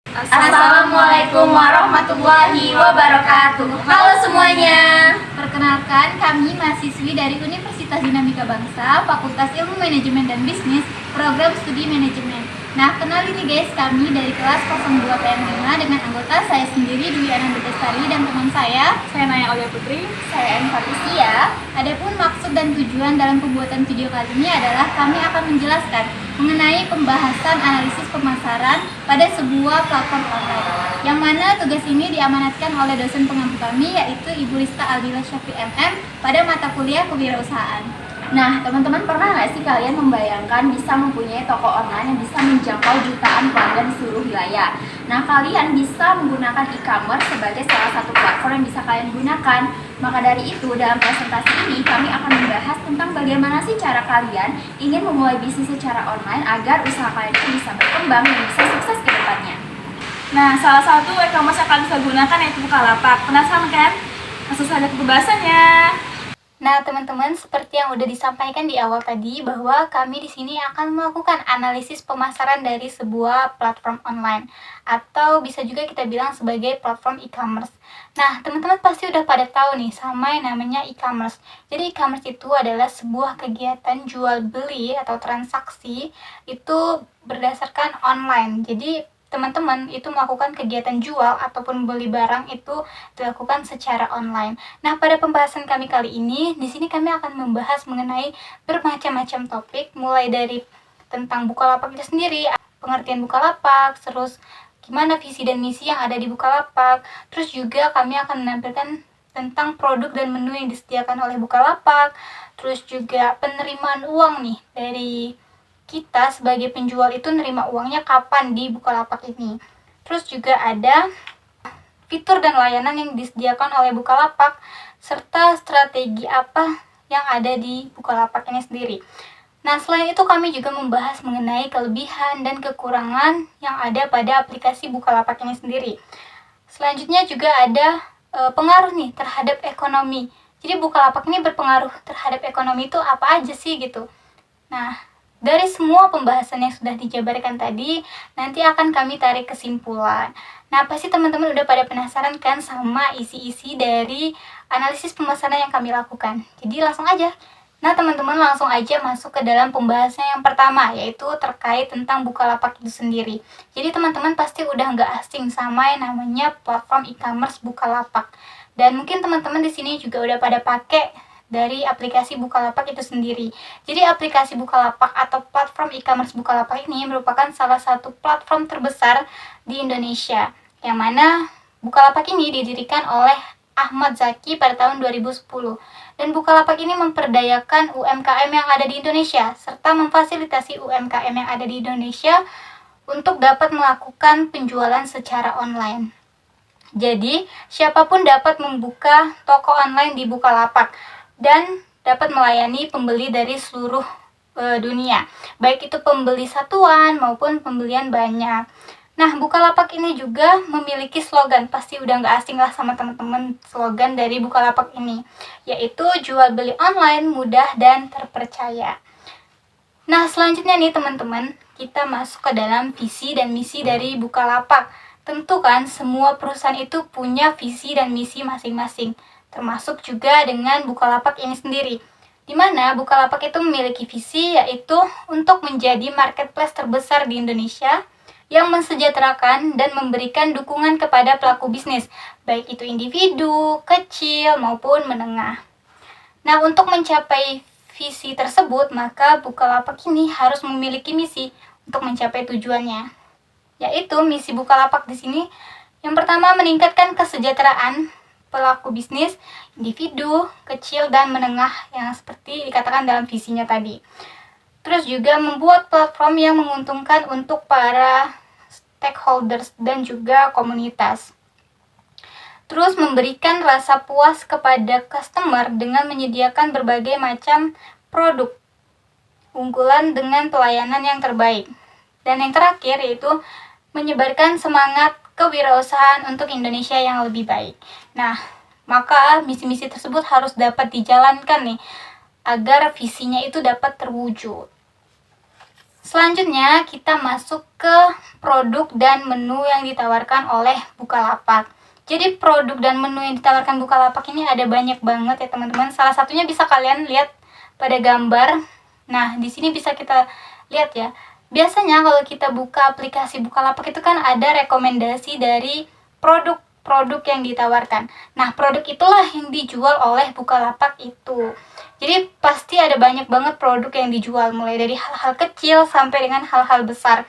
Assalamualaikum warahmatullahi wabarakatuh. Halo semuanya. Perkenalkan, kami mahasiswi dari Universitas Dinamika Bangsa, Fakultas Ilmu Manajemen dan Bisnis, Program Studi Manajemen. Nah, kenalin nih guys, kami dari kelas 02 PM5 dengan anggota saya sendiri Dwi Ananda Bestari dan teman saya Naya Olga Putri. Saya M. Patricia. Adapun maksud dan tujuan dalam pembuatan video kali ini adalah kami akan menjelaskan mengenai pembahasan analisis pemasaran pada sebuah platform online, yang mana tugas ini diamanatkan oleh dosen pengampu kami, yaitu Ibu Rista Aldila Syafi MM pada mata kuliah kewirausahaan. Nah, teman-teman pernah nggak sih kalian membayangkan bisa mempunyai toko online yang bisa menjangkau jutaan pelanggan di seluruh wilayah? Nah, kalian bisa menggunakan e-commerce sebagai salah satu platform yang bisa kalian gunakan. Maka dari itu, dalam presentasi ini kami akan membahas tentang bagaimana sih cara kalian ingin memulai bisnis secara online agar usaha kalian itu bisa berkembang dan bisa sukses ke depannya. Nah, salah satu e-commerce yang kalian bisa gunakan yaitu Bukalapak. Penasaran kan? Langsung saja ke pembahasannya. Nah, teman-teman, seperti yang udah disampaikan di awal tadi, bahwa kami di sini akan melakukan analisis pemasaran dari sebuah platform online, atau bisa juga kita bilang sebagai platform e-commerce. Nah, teman-teman pasti udah pada tahu nih sama yang namanya e-commerce. Jadi e-commerce itu adalah sebuah kegiatan jual beli atau transaksi itu berdasarkan online. Jadi teman-teman itu melakukan kegiatan jual ataupun beli barang itu dilakukan secara online. Nah, pada pembahasan kami kali ini, di sini kami akan membahas mengenai bermacam-macam topik, mulai dari tentang Bukalapak itu sendiri, pengertian Bukalapak, terus gimana visi dan misi yang ada di Bukalapak, terus juga kami akan menampilkan tentang produk dan menu yang disediakan oleh Bukalapak, terus juga penerimaan uang nih dari kita sebagai penjual itu nerima uangnya kapan di Bukalapak ini. Terus juga ada fitur dan layanan yang disediakan oleh Bukalapak, serta strategi apa yang ada di Bukalapak ini sendiri. Nah, selain itu kami juga membahas mengenai kelebihan dan kekurangan yang ada pada aplikasi Bukalapak ini sendiri. Selanjutnya juga ada pengaruh nih terhadap ekonomi. Jadi Bukalapak ini berpengaruh terhadap ekonomi itu apa aja sih gitu. Nah, dari semua pembahasan yang sudah dijabarkan tadi, nanti akan kami tarik kesimpulan. Nah, pasti teman-teman udah pada penasaran kan sama isi-isi dari analisis pemasaran yang kami lakukan. Jadi langsung aja. Nah, teman-teman langsung aja masuk ke dalam pembahasan yang pertama, yaitu terkait tentang Bukalapak itu sendiri. Jadi teman-teman pasti udah nggak asing sama yang namanya platform e-commerce Bukalapak. Dan mungkin teman-teman di sini juga udah pada pakai dari aplikasi Bukalapak itu sendiri. Jadi aplikasi Bukalapak atau platform e-commerce Bukalapak ini merupakan salah satu platform terbesar di Indonesia, yang mana Bukalapak ini didirikan oleh Ahmad Zaki pada tahun 2010. Dan Bukalapak ini memperdayakan UMKM yang ada di Indonesia, serta memfasilitasi UMKM yang ada di Indonesia untuk dapat melakukan penjualan secara online. Jadi, siapapun dapat membuka toko online di Bukalapak dan dapat melayani pembeli dari seluruh dunia, baik itu pembeli satuan maupun pembelian banyak. Nah, Bukalapak ini juga memiliki slogan, pasti udah nggak asing lah sama teman-teman slogan dari Bukalapak ini, yaitu jual beli online mudah dan terpercaya. Nah, selanjutnya nih teman-teman, kita masuk ke dalam visi dan misi dari Bukalapak. Tentu kan semua perusahaan itu punya visi dan misi masing-masing, termasuk juga dengan Bukalapak ini sendiri, di mana Bukalapak itu memiliki visi yaitu untuk menjadi marketplace terbesar di Indonesia yang mensejahterakan dan memberikan dukungan kepada pelaku bisnis, baik itu individu, kecil, maupun menengah. Nah, untuk mencapai visi tersebut, maka Bukalapak ini harus memiliki misi untuk mencapai tujuannya, yaitu misi Bukalapak di sini yang pertama meningkatkan kesejahteraan pelaku bisnis, individu, kecil, dan menengah yang seperti dikatakan dalam visinya tadi. Terus juga membuat platform yang menguntungkan untuk para stakeholders dan juga komunitas. Terus memberikan rasa puas kepada customer dengan menyediakan berbagai macam produk unggulan dengan pelayanan yang terbaik. Dan yang terakhir yaitu menyebarkan semangat kewirausahaan untuk Indonesia yang lebih baik. Nah, maka misi-misi tersebut harus dapat dijalankan nih, agar visinya itu dapat terwujud. Selanjutnya kita masuk ke produk dan menu yang ditawarkan oleh Bukalapak. Jadi produk dan menu yang ditawarkan Bukalapak ini ada banyak banget ya teman-teman. Salah satunya bisa kalian lihat pada gambar. Nah, di sini bisa kita lihat ya. Biasanya kalau kita buka aplikasi Bukalapak itu kan ada rekomendasi dari produk-produk yang ditawarkan. Nah, produk itulah yang dijual oleh Bukalapak itu. Jadi pasti ada banyak banget produk yang dijual, mulai dari hal-hal kecil sampai dengan hal-hal besar.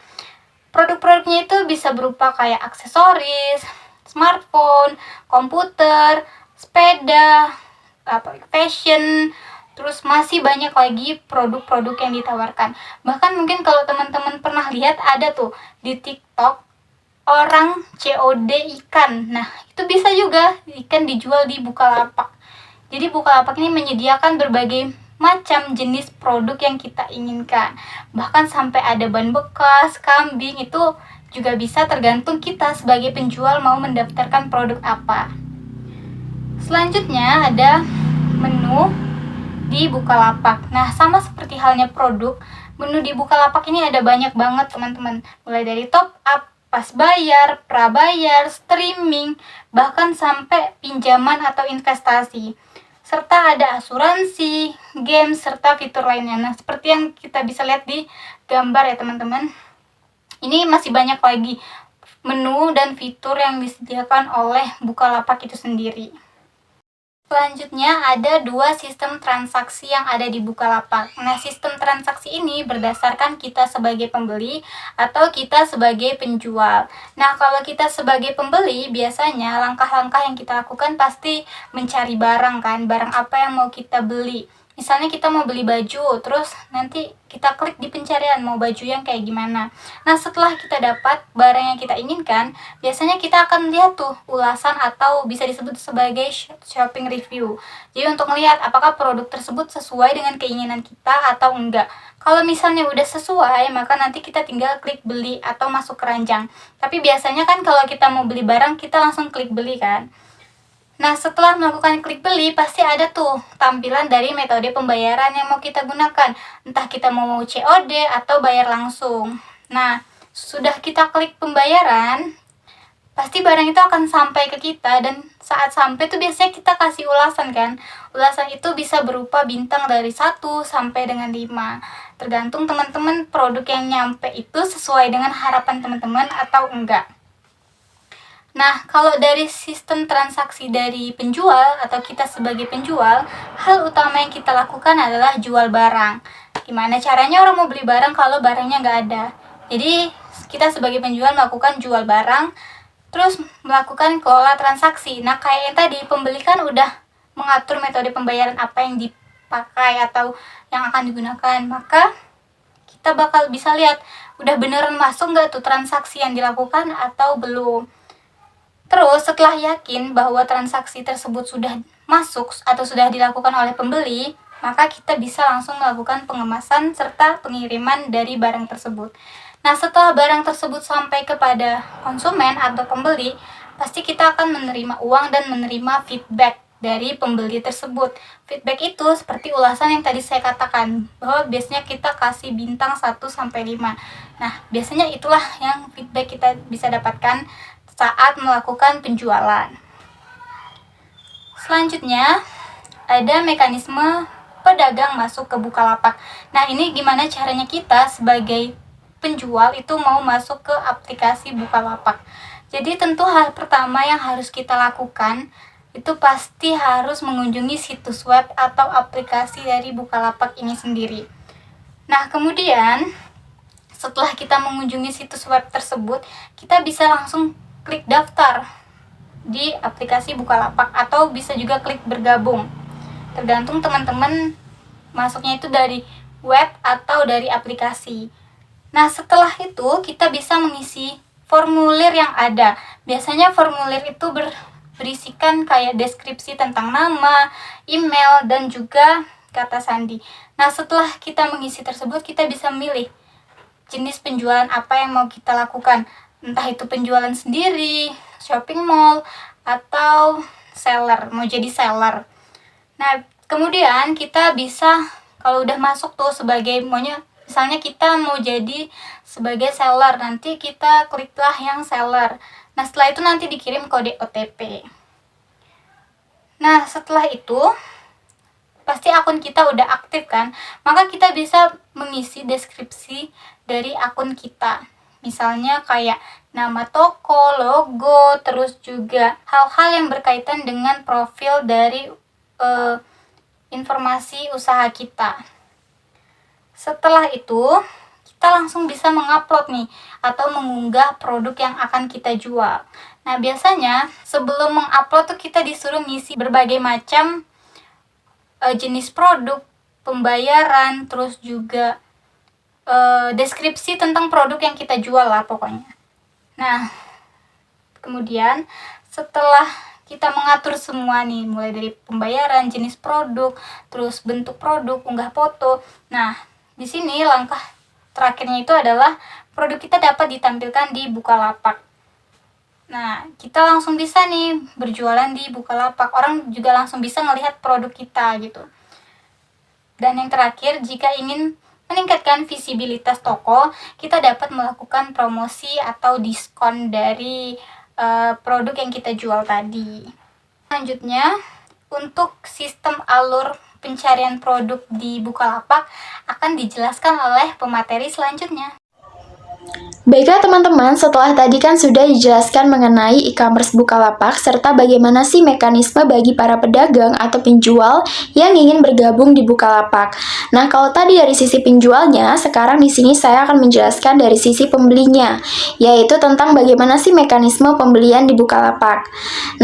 Produk-produknya itu bisa berupa kayak aksesoris, smartphone, komputer, sepeda, fashion, terus masih banyak lagi produk-produk yang ditawarkan. Bahkan mungkin kalau teman-teman pernah lihat ada tuh di TikTok orang COD ikan. Nah, itu bisa juga ikan dijual di Bukalapak. Jadi Bukalapak ini menyediakan berbagai macam jenis produk yang kita inginkan. Bahkan sampai ada ban bekas, kambing, itu juga bisa tergantung kita sebagai penjual mau mendaftarkan produk apa. Selanjutnya ada menu di Bukalapak. Nah, sama seperti halnya produk, menu di Bukalapak ini ada banyak banget teman-teman. Mulai dari top up, pas bayar, prabayar, streaming, bahkan sampai pinjaman atau investasi. Serta ada asuransi, game, serta fitur lainnya. Nah, seperti yang kita bisa lihat di gambar ya teman-teman. Ini masih banyak lagi menu dan fitur yang disediakan oleh Bukalapak itu sendiri. Selanjutnya ada dua sistem transaksi yang ada di Bukalapak. Nah, sistem transaksi ini berdasarkan kita sebagai pembeli atau kita sebagai penjual. Nah, kalau kita sebagai pembeli, biasanya langkah-langkah yang kita lakukan pasti mencari barang kan, barang apa yang mau kita beli. Misalnya kita mau beli baju, terus nanti kita klik di pencarian mau baju yang kayak gimana. Nah, setelah kita dapat barang yang kita inginkan, biasanya kita akan lihat tuh ulasan atau bisa disebut sebagai shopping review. Jadi untuk melihat apakah produk tersebut sesuai dengan keinginan kita atau enggak. Kalau misalnya udah sesuai, maka nanti kita tinggal klik beli atau masuk keranjang. Tapi biasanya kan kalau kita mau beli barang, kita langsung klik beli kan. Nah, setelah melakukan klik beli, pasti ada tuh tampilan dari metode pembayaran yang mau kita gunakan. Entah kita mau COD atau bayar langsung. Nah, sudah kita klik pembayaran, pasti barang itu akan sampai ke kita, dan saat sampai tuh biasanya kita kasih ulasan kan. Ulasan itu bisa berupa bintang dari 1 sampai dengan 5. Tergantung teman-teman produk yang nyampe itu sesuai dengan harapan teman-teman atau enggak. Nah, kalau dari sistem transaksi dari penjual atau kita sebagai penjual, hal utama yang kita lakukan adalah jual barang. Gimana caranya orang mau beli barang kalau barangnya nggak ada? Jadi, kita sebagai penjual melakukan jual barang, terus melakukan kelola transaksi. Nah, kayak yang tadi, pembeli kan udah mengatur metode pembayaran apa yang dipakai atau yang akan digunakan. Maka, kita bakal bisa lihat, udah beneran masuk nggak tuh transaksi yang dilakukan atau belum. Terus setelah yakin bahwa transaksi tersebut sudah masuk atau sudah dilakukan oleh pembeli, maka kita bisa langsung melakukan pengemasan serta pengiriman dari barang tersebut. Nah, setelah barang tersebut sampai kepada konsumen atau pembeli, pasti kita akan menerima uang dan menerima feedback dari pembeli tersebut. Feedback itu seperti ulasan yang tadi saya katakan, bahwa biasanya kita kasih bintang 1 sampai 5. Nah, biasanya itulah yang feedback kita bisa dapatkan saat melakukan penjualan. Selanjutnya, ada mekanisme pedagang masuk ke Bukalapak. Nah, ini gimana caranya kita sebagai penjual itu mau masuk ke aplikasi Bukalapak. Jadi tentu hal pertama yang harus kita lakukan itu pasti harus mengunjungi situs web atau aplikasi dari Bukalapak ini sendiri. Nah, kemudian setelah kita mengunjungi situs web tersebut, kita bisa langsung klik daftar di aplikasi Bukalapak atau bisa juga klik bergabung. Tergantung teman-teman masuknya itu dari web atau dari aplikasi. Nah, setelah itu kita bisa mengisi formulir yang ada. Biasanya formulir itu berisikan kayak deskripsi tentang nama, email, dan juga kata sandi. Nah, setelah kita mengisi tersebut, kita bisa memilih jenis penjualan apa yang mau kita lakukan. Entah itu penjualan sendiri, shopping mall, atau seller, mau jadi seller. Nah, kemudian kita bisa, kalau udah masuk tuh sebagai maunya Misalnya kita mau jadi sebagai seller, nanti kita kliklah yang seller. Nah, setelah itu nanti dikirim kode OTP. Nah, setelah itu pasti akun kita udah aktif kan, maka kita bisa mengisi deskripsi dari akun kita. Misalnya kayak nama toko, logo, terus juga hal-hal yang berkaitan dengan profil dari informasi usaha kita. Setelah itu, kita langsung bisa mengupload nih atau mengunggah produk yang akan kita jual. Nah, biasanya sebelum mengupload tuh kita disuruh ngisi berbagai macam jenis produk, pembayaran, terus juga deskripsi tentang produk yang kita jual lah pokoknya. Nah, kemudian setelah kita mengatur semua nih, mulai dari pembayaran, jenis produk, terus bentuk produk, unggah foto. Nah, di sini langkah terakhirnya itu adalah produk kita dapat ditampilkan di Bukalapak. Nah, kita langsung bisa nih berjualan di Bukalapak. Orang juga langsung bisa melihat produk kita gitu. Dan yang terakhir, jika ingin meningkatkan visibilitas toko, kita dapat melakukan promosi atau diskon dari produk yang kita jual tadi. Selanjutnya, untuk sistem alur pencarian produk di Bukalapak akan dijelaskan oleh pemateri selanjutnya. Baiklah teman-teman, setelah tadi kan sudah dijelaskan mengenai e-commerce Bukalapak serta bagaimana sih mekanisme bagi para pedagang atau penjual yang ingin bergabung di Bukalapak. Nah, kalau tadi dari sisi penjualnya, sekarang di sini saya akan menjelaskan dari sisi pembelinya, yaitu tentang bagaimana sih mekanisme pembelian di Bukalapak.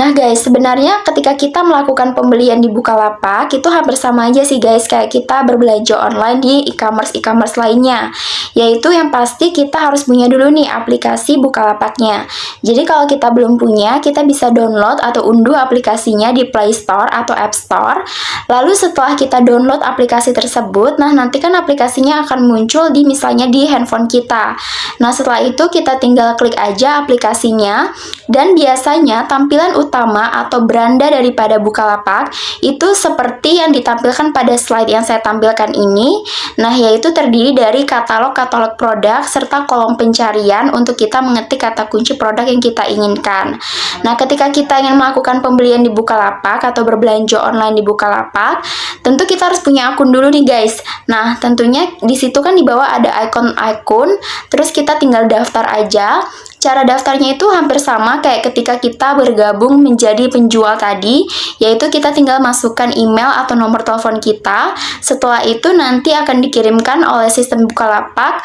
Nah guys, sebenarnya ketika kita melakukan pembelian di Bukalapak, itu hampir sama aja sih guys kayak kita berbelanja online di e-commerce lainnya, yaitu yang pasti kita harus punya dulu nih aplikasi Bukalapaknya. Jadi kalau kita belum punya, kita bisa download atau unduh aplikasinya di Play Store atau App Store. Lalu setelah kita download aplikasi tersebut, nah nanti kan aplikasinya akan muncul di misalnya di handphone kita. Nah setelah itu kita tinggal klik aja aplikasinya, dan biasanya tampilan utama atau beranda daripada Bukalapak itu seperti yang ditampilkan pada slide yang saya tampilkan ini. Nah yaitu terdiri dari katalog-katalog produk serta kolom pencarian untuk kita mengetik kata kunci produk yang kita inginkan. Nah, ketika kita ingin melakukan pembelian di Bukalapak atau berbelanja online di Bukalapak, tentu kita harus punya akun dulu nih guys. Nah, tentunya di situ kan di bawah ada ikon akun, terus kita tinggal daftar aja. Cara daftarnya itu hampir sama kayak ketika kita bergabung menjadi penjual tadi, yaitu kita tinggal masukkan email atau nomor telepon kita. Setelah itu nanti akan dikirimkan oleh sistem Bukalapak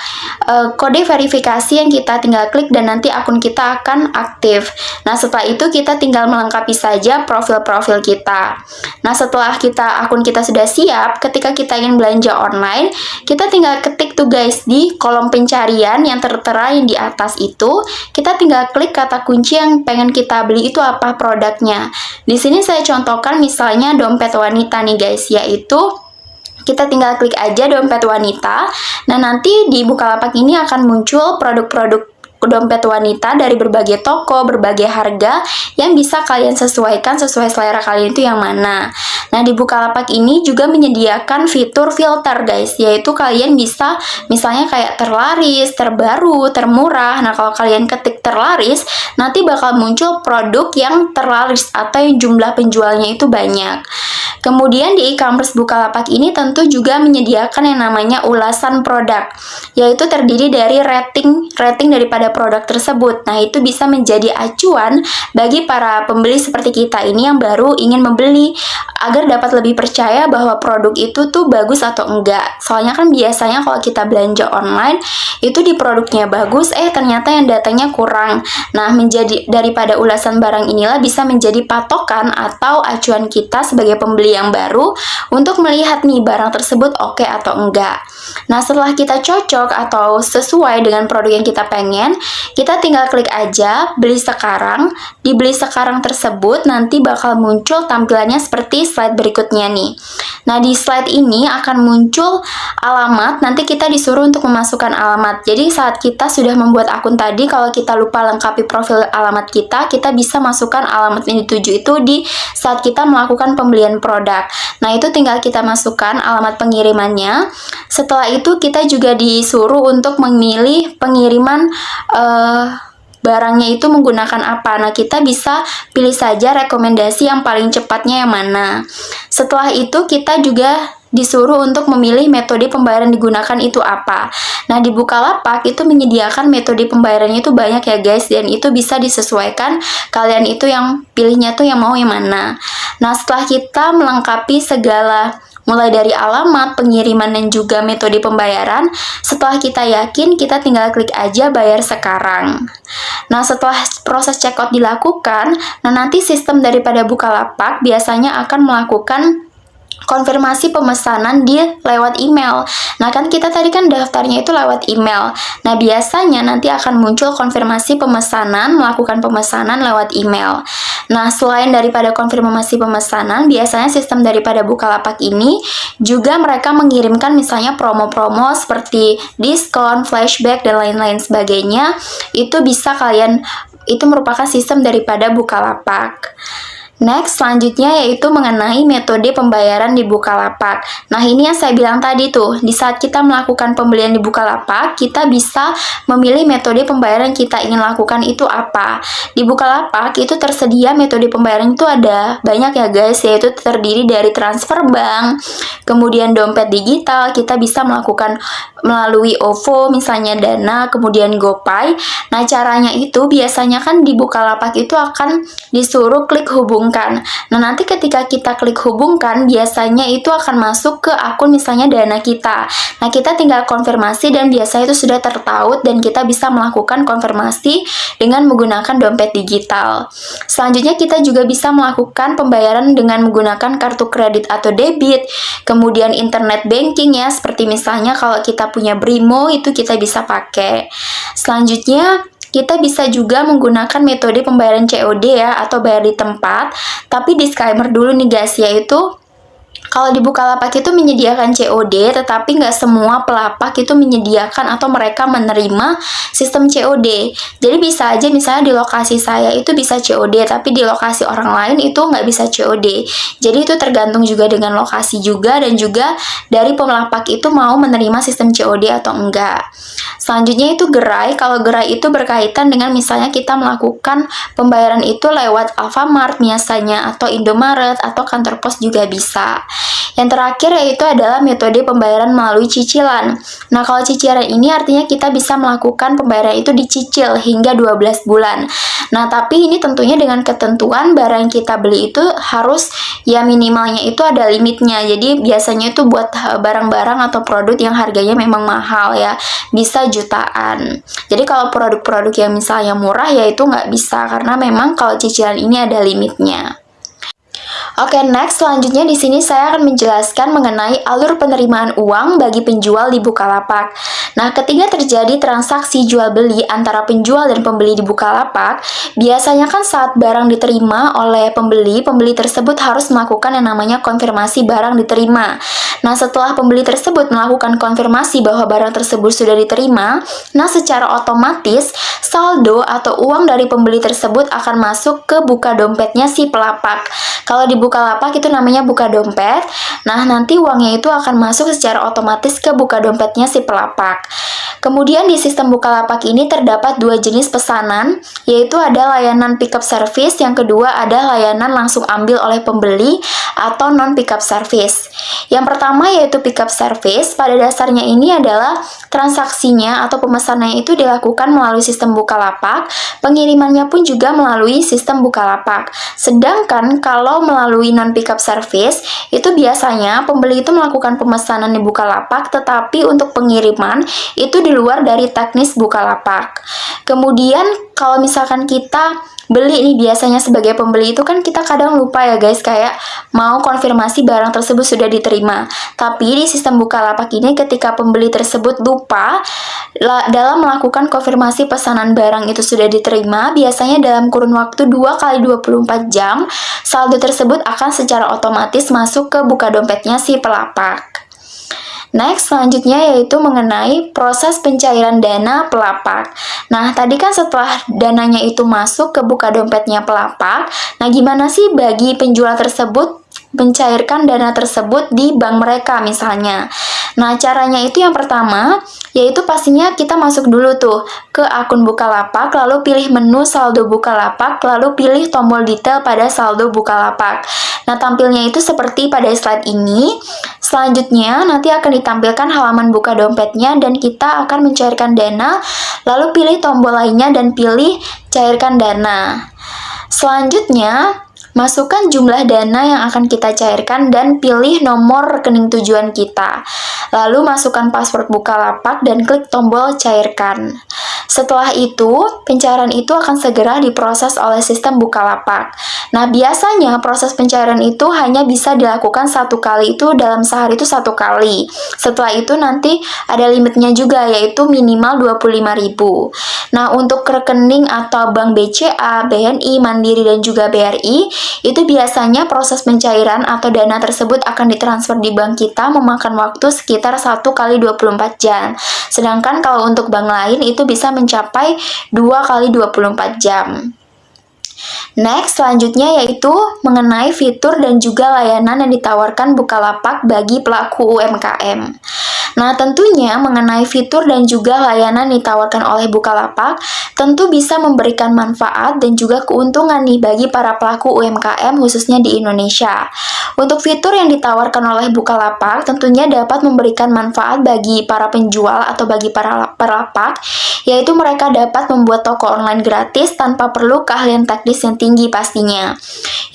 kode verifikasi yang kita tinggal klik dan nanti akun kita akan aktif. Nah setelah itu kita tinggal melengkapi saja profil-profil kita. Nah setelah akun kita sudah siap, ketika kita ingin belanja online, kita tinggal ketik tuh guys di kolom pencarian yang tertera yang di atas itu. Kita tinggal klik kata kunci yang pengen kita beli itu apa produknya. Di sini saya contohkan misalnya dompet wanita nih guys, yaitu kita tinggal klik aja dompet wanita. Nah nanti di Bukalapak ini akan muncul produk-produk dompet wanita dari berbagai toko, berbagai harga yang bisa kalian sesuaikan sesuai selera kalian itu yang mana. Nah di Bukalapak ini juga menyediakan fitur filter guys, yaitu kalian bisa misalnya kayak terlaris, terbaru, termurah. Nah kalau kalian ketik terlaris, nanti bakal muncul produk yang terlaris atau yang jumlah penjualnya itu banyak. Kemudian di e-commerce Bukalapak ini tentu juga menyediakan yang namanya ulasan produk, yaitu terdiri dari rating daripada produk tersebut. Nah itu bisa menjadi acuan bagi para pembeli seperti kita ini yang baru ingin membeli, agar dapat lebih percaya bahwa produk itu tuh bagus atau enggak. Soalnya kan biasanya kalau kita belanja online itu di produknya bagus, ternyata yang datanya kurang. Nah menjadi daripada ulasan barang inilah bisa menjadi patokan atau acuan kita sebagai pembeli yang baru untuk melihat nih barang tersebut oke atau enggak. Nah setelah kita cocok atau sesuai dengan produk yang kita pengen, konsumen, kita tinggal klik aja beli sekarang. Di beli sekarang tersebut nanti bakal muncul tampilannya seperti slide berikutnya nih. Nah, di slide ini akan muncul alamat, nanti kita disuruh untuk memasukkan alamat. Jadi saat kita sudah membuat akun tadi, kalau kita lupa lengkapi profil alamat kita bisa masukkan alamat yang dituju itu di saat kita melakukan pembelian produk. Nah, itu tinggal kita masukkan alamat pengirimannya. Setelah itu kita juga disuruh untuk memilih pengiriman barangnya itu menggunakan apa. Nah, kita bisa pilih saja rekomendasi yang paling cepatnya yang mana. Setelah itu kita juga disuruh untuk memilih metode pembayaran digunakan itu apa. Nah, di Bukalapak itu menyediakan metode pembayarannya itu banyak ya guys, dan itu bisa disesuaikan kalian itu yang pilihnya tuh yang mau yang mana. Nah, setelah kita melengkapi segala mulai dari alamat, pengiriman, dan juga metode pembayaran, setelah kita yakin, kita tinggal klik aja bayar sekarang. Nah, setelah proses checkout dilakukan, nanti sistem daripada Bukalapak biasanya akan melakukan konfirmasi pemesanan di lewat email. Nah, kan kita tadi kan daftarnya itu lewat email. Nah, biasanya nanti akan muncul konfirmasi pemesanan, melakukan pemesanan lewat email. Nah, selain daripada konfirmasi pemesanan, biasanya sistem daripada Bukalapak ini juga mereka mengirimkan misalnya promo-promo seperti diskon, flashback, dan lain-lain sebagainya. Itu bisa kalian, itu merupakan sistem daripada Bukalapak. Next, selanjutnya yaitu mengenai metode pembayaran di Bukalapak. Nah, ini yang saya bilang tadi tuh, di saat kita melakukan pembelian di Bukalapak, kita bisa memilih metode pembayaran kita ingin lakukan itu apa. Di Bukalapak itu tersedia metode pembayaran itu ada banyak ya guys, yaitu terdiri dari transfer bank, kemudian dompet digital, kita bisa melakukan melalui OVO, misalnya Dana, kemudian GoPay. Nah, caranya itu biasanya kan di Bukalapak itu akan disuruh klik hubungkan. Nah, nanti ketika kita klik hubungkan, biasanya itu akan masuk ke akun misalnya Dana kita. Nah, kita tinggal konfirmasi dan biasanya itu sudah tertaut dan kita bisa melakukan konfirmasi dengan menggunakan dompet digital. Selanjutnya kita juga bisa melakukan pembayaran dengan menggunakan kartu kredit atau debit, kemudian internet banking ya, seperti misalnya kalau kita punya Brimo itu kita bisa pakai. Selanjutnya kita bisa juga menggunakan metode pembayaran COD ya, atau bayar di tempat. Tapi disclaimer dulu nih guys, yaitu kalau di Bukalapak itu menyediakan COD, tetapi nggak semua pelapak itu menyediakan atau mereka menerima sistem COD. Jadi bisa aja misalnya di lokasi saya itu bisa COD, tapi di lokasi orang lain itu nggak bisa COD. Jadi itu tergantung juga dengan lokasi juga, dan juga dari pelapak itu mau menerima sistem COD atau enggak. Selanjutnya itu gerai. Kalau gerai itu berkaitan dengan misalnya kita melakukan pembayaran itu lewat Alfamart biasanya, atau Indomaret, atau kantor pos juga bisa. Yang terakhir yaitu adalah metode pembayaran melalui cicilan. Nah, kalau cicilan ini artinya kita bisa melakukan pembayaran itu dicicil hingga 12 bulan. Nah, tapi ini tentunya dengan ketentuan barang yang kita beli itu harus ya minimalnya itu ada limitnya. Jadi biasanya itu buat barang-barang atau produk yang harganya memang mahal ya, bisa jutaan. Jadi kalau produk-produk yang misalnya murah ya itu nggak bisa, karena memang kalau cicilan ini ada limitnya. Oke, next selanjutnya di sini saya akan menjelaskan mengenai alur penerimaan uang bagi penjual di Bukalapak. Nah, ketika terjadi transaksi jual beli antara penjual dan pembeli di Bukalapak, biasanya kan saat barang diterima oleh pembeli tersebut harus melakukan yang namanya konfirmasi barang diterima. Nah, setelah pembeli tersebut melakukan konfirmasi bahwa barang tersebut sudah diterima, nah secara otomatis saldo atau uang dari pembeli tersebut akan masuk ke buka dompetnya si pelapak. Kalau di Bukalapak itu namanya buka dompet. Nah, nanti uangnya itu akan masuk secara otomatis ke buka dompetnya si pelapak. Kemudian di sistem Bukalapak ini terdapat dua jenis pesanan, yaitu ada layanan pickup service, yang kedua ada layanan langsung ambil oleh pembeli atau non pickup service. Yang pertama yaitu pickup service, pada dasarnya ini adalah transaksinya atau pemesanannya itu dilakukan melalui sistem Bukalapak, pengirimannya pun juga melalui sistem Bukalapak. Sedangkan kalau melalui non pickup service, itu biasanya pembeli itu melakukan pemesanan di Bukalapak, tetapi untuk pengiriman itu di luar dari teknis Bukalapak. Kemudian kalau misalkan kita beli nih, biasanya sebagai pembeli itu kan kita kadang lupa ya guys, kayak mau konfirmasi barang tersebut sudah diterima. Tapi di sistem Bukalapak ini ketika pembeli tersebut lupa dalam melakukan konfirmasi pesanan barang itu sudah diterima, biasanya dalam kurun waktu 2 kali 24 jam, saldo tersebut akan secara otomatis masuk ke buka dompetnya si pelapak. Next, selanjutnya yaitu mengenai proses pencairan dana pelapak. Nah, tadi kan setelah dananya itu masuk ke buka dompetnya pelapak, nah gimana sih bagi penjual tersebut mencairkan dana tersebut di bank mereka misalnya? Nah, caranya itu yang pertama, yaitu pastinya kita masuk dulu tuh ke akun Bukalapak, lalu pilih menu saldo Bukalapak, lalu pilih tombol detail pada saldo Bukalapak. Nah, tampilnya itu seperti pada slide ini. Selanjutnya, nanti akan ditampilkan halaman buka dompetnya dan kita akan mencairkan dana, lalu pilih tombol lainnya dan pilih cairkan dana. Selanjutnya, masukkan jumlah dana yang akan kita cairkan dan pilih nomor rekening tujuan kita. Lalu masukkan password Bukalapak dan klik tombol cairkan. Setelah itu, pencairan itu akan segera diproses oleh sistem Bukalapak. Nah, biasanya proses pencairan itu hanya bisa dilakukan satu kali, itu dalam sehari itu 1 kali. Setelah itu nanti ada limitnya juga, yaitu minimal 25.000. Nah, untuk rekening atau bank BCA, BNI, Mandiri, dan juga BRI, itu biasanya proses pencairan atau dana tersebut akan ditransfer di bank kita memakan waktu sekitar 1 kali 24 jam. Sedangkan kalau untuk bank lain itu bisa mencapai 2 kali 24 jam. Next, selanjutnya yaitu mengenai fitur dan juga layanan yang ditawarkan Bukalapak bagi pelaku UMKM. Nah, tentunya mengenai fitur dan juga layanan ditawarkan oleh Bukalapak tentu bisa memberikan manfaat dan juga keuntungan nih bagi para pelaku UMKM khususnya di Indonesia. Untuk fitur yang ditawarkan oleh Bukalapak tentunya dapat memberikan manfaat bagi para penjual atau bagi para pelapak, yaitu mereka dapat membuat toko online gratis tanpa perlu keahlian teknis yang tinggi pastinya.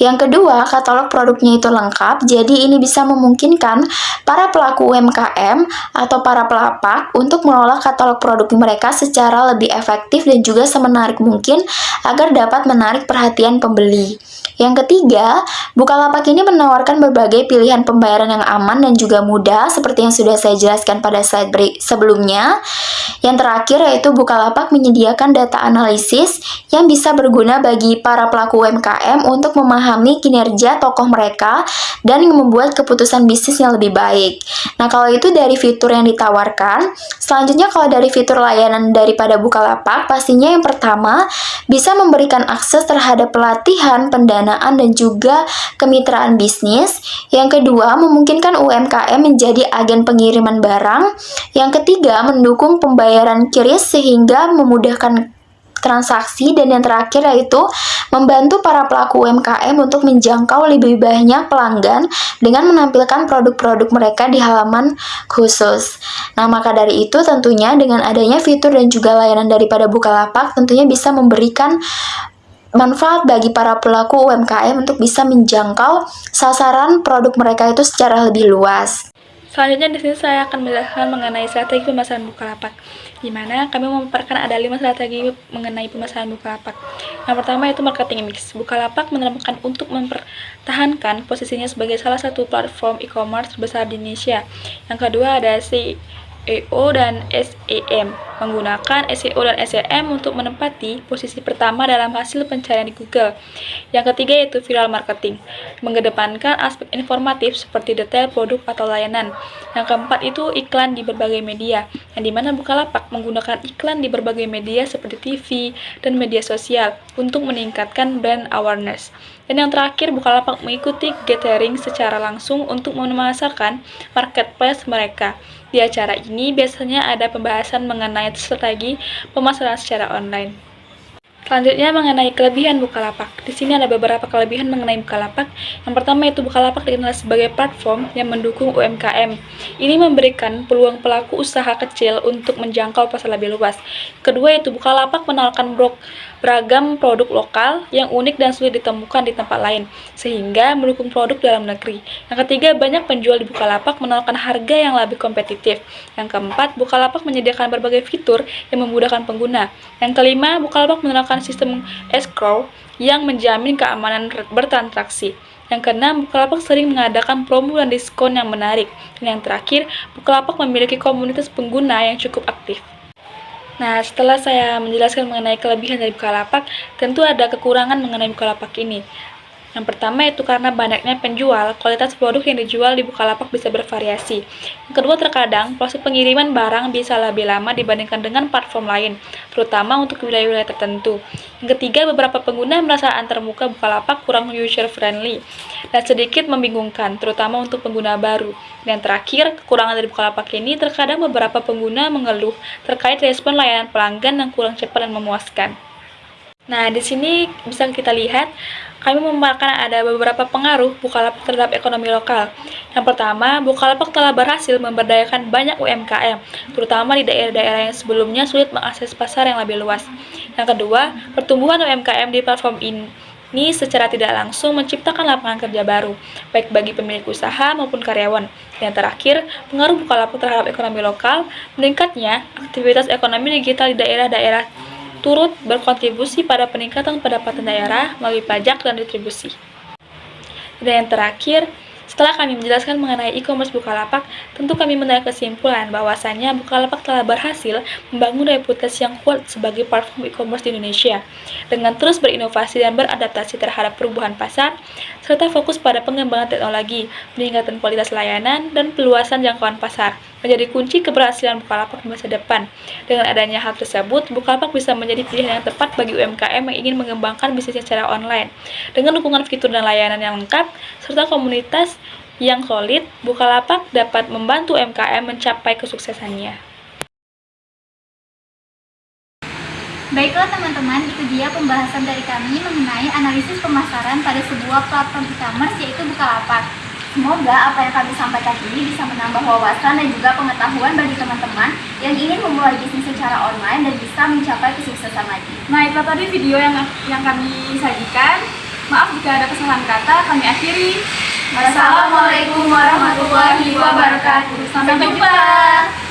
Yang kedua, katalog produknya itu lengkap, jadi ini bisa memungkinkan para pelaku UMKM atau para pelapak untuk mengolah katalog produk mereka secara lebih efektif dan juga semenarik mungkin agar dapat menarik perhatian pembeli. Yang ketiga, Bukalapak ini menawarkan berbagai pilihan pembayaran yang aman dan juga mudah seperti yang sudah saya jelaskan pada slide sebelumnya. Yang terakhir yaitu Bukalapak menyediakan data analisis yang bisa berguna bagi para pelaku UMKM untuk memahami kinerja tokoh mereka dan membuat keputusan bisnis yang lebih baik. Nah, kalau itu dari fitur yang ditawarkan, selanjutnya kalau dari fitur layanan daripada Bukalapak, pastinya yang pertama bisa memberikan akses terhadap pelatihan, pendanaan, dan juga kemitraan bisnis. Yang kedua, memungkinkan UMKM menjadi agen pengiriman barang. Yang ketiga, mendukung pembayaran QRIS sehingga memudahkan transaksi, dan yang terakhir yaitu membantu para pelaku UMKM untuk menjangkau lebih banyak pelanggan dengan menampilkan produk-produk mereka di halaman khusus. Nah, maka dari itu tentunya dengan adanya fitur dan juga layanan daripada Bukalapak tentunya bisa memberikan manfaat bagi para pelaku UMKM untuk bisa menjangkau sasaran produk mereka itu secara lebih luas. Selanjutnya di sini saya akan menjelaskan mengenai strategi pemasaran Bukalapak, di mana kami memaparkan ada 5 strategi mengenai pemasaran Bukalapak. Yang pertama yaitu marketing mix. Bukalapak menerapkan untuk mempertahankan posisinya sebagai salah satu platform e-commerce terbesar di Indonesia. Yang kedua ada SEO dan SEM, menggunakan SEO dan SEM untuk menempati posisi pertama dalam hasil pencarian di Google. Yang ketiga yaitu viral marketing, mengedepankan aspek informatif seperti detail produk atau layanan. Yang keempat itu iklan di berbagai media, yang dimana Bukalapak menggunakan iklan di berbagai media seperti TV dan media sosial untuk meningkatkan brand awareness. Dan yang terakhir, Bukalapak mengikuti gathering secara langsung untuk memasarkan marketplace mereka. Di acara ini biasanya ada pembahasan mengenai strategi pemasaran secara online. Selanjutnya mengenai kelebihan Bukalapak. Di sini ada beberapa kelebihan mengenai Bukalapak. Yang pertama yaitu Bukalapak dikenal sebagai platform yang mendukung UMKM. Ini memberikan peluang pelaku usaha kecil untuk menjangkau pasar lebih luas. Kedua yaitu Bukalapak menawarkan beragam produk lokal yang unik dan sulit ditemukan di tempat lain, sehingga mendukung produk dalam negeri. Yang ketiga, banyak penjual di Bukalapak menawarkan harga yang lebih kompetitif. Yang keempat, Bukalapak menyediakan berbagai fitur yang memudahkan pengguna. Yang kelima, Bukalapak menerapkan sistem escrow yang menjamin keamanan bertransaksi. Yang keenam, Bukalapak sering mengadakan promo dan diskon yang menarik. Dan yang terakhir, Bukalapak memiliki komunitas pengguna yang cukup aktif. Nah, setelah saya menjelaskan mengenai kelebihan dari Bukalapak, tentu ada kekurangan mengenai Bukalapak ini. Yang pertama itu karena banyaknya penjual, kualitas produk yang dijual di Bukalapak bisa bervariasi. Yang kedua, terkadang proses pengiriman barang bisa lebih lama dibandingkan dengan platform lain, terutama untuk wilayah-wilayah tertentu. Yang ketiga, beberapa pengguna merasa antarmuka Bukalapak kurang user-friendly dan sedikit membingungkan, terutama untuk pengguna baru. Dan yang terakhir, kekurangan dari Bukalapak ini terkadang beberapa pengguna mengeluh terkait respon layanan pelanggan yang kurang cepat dan memuaskan. Nah, di sini bisa kita lihat kami memaparkan ada beberapa pengaruh Bukalapak terhadap ekonomi lokal. Yang pertama, Bukalapak telah berhasil memberdayakan banyak UMKM, terutama di daerah-daerah yang sebelumnya sulit mengakses pasar yang lebih luas. Yang kedua, pertumbuhan UMKM di platform ini secara tidak langsung menciptakan lapangan kerja baru, baik bagi pemilik usaha maupun karyawan. Yang terakhir, pengaruh Bukalapak terhadap ekonomi lokal, meningkatnya aktivitas ekonomi digital di daerah-daerah turut berkontribusi pada peningkatan pendapatan daerah melalui pajak dan retribusi. Dan yang terakhir, setelah kami menjelaskan mengenai e-commerce Bukalapak, tentu kami menarik kesimpulan bahwasannya Bukalapak telah berhasil membangun reputasi yang kuat sebagai platform e-commerce di Indonesia. Dengan terus berinovasi dan beradaptasi terhadap perubahan pasar, serta fokus pada pengembangan teknologi, peningkatan kualitas layanan, dan peluasan jangkauan pasar, menjadi kunci keberhasilan Bukalapak di masa depan. Dengan adanya hal tersebut, Bukalapak bisa menjadi pilihan yang tepat bagi UMKM yang ingin mengembangkan bisnisnya secara online. Dengan dukungan fitur dan layanan yang lengkap, serta komunitas yang solid, Bukalapak dapat membantu UMKM mencapai kesuksesannya. Baiklah teman-teman, itu dia pembahasan dari kami mengenai analisis pemasaran pada sebuah platform e-commerce yaitu Bukalapak. Semoga apa yang kami sampaikan ini bisa menambah wawasan dan juga pengetahuan bagi teman-teman yang ingin memulai bisnis secara online dan bisa mencapai kesuksesan lagi. Nah, itu tadi video yang kami sajikan. Maaf jika ada kesalahan kata, kami akhiri. Wassalamualaikum warahmatullahi wabarakatuh. Sampai jumpa.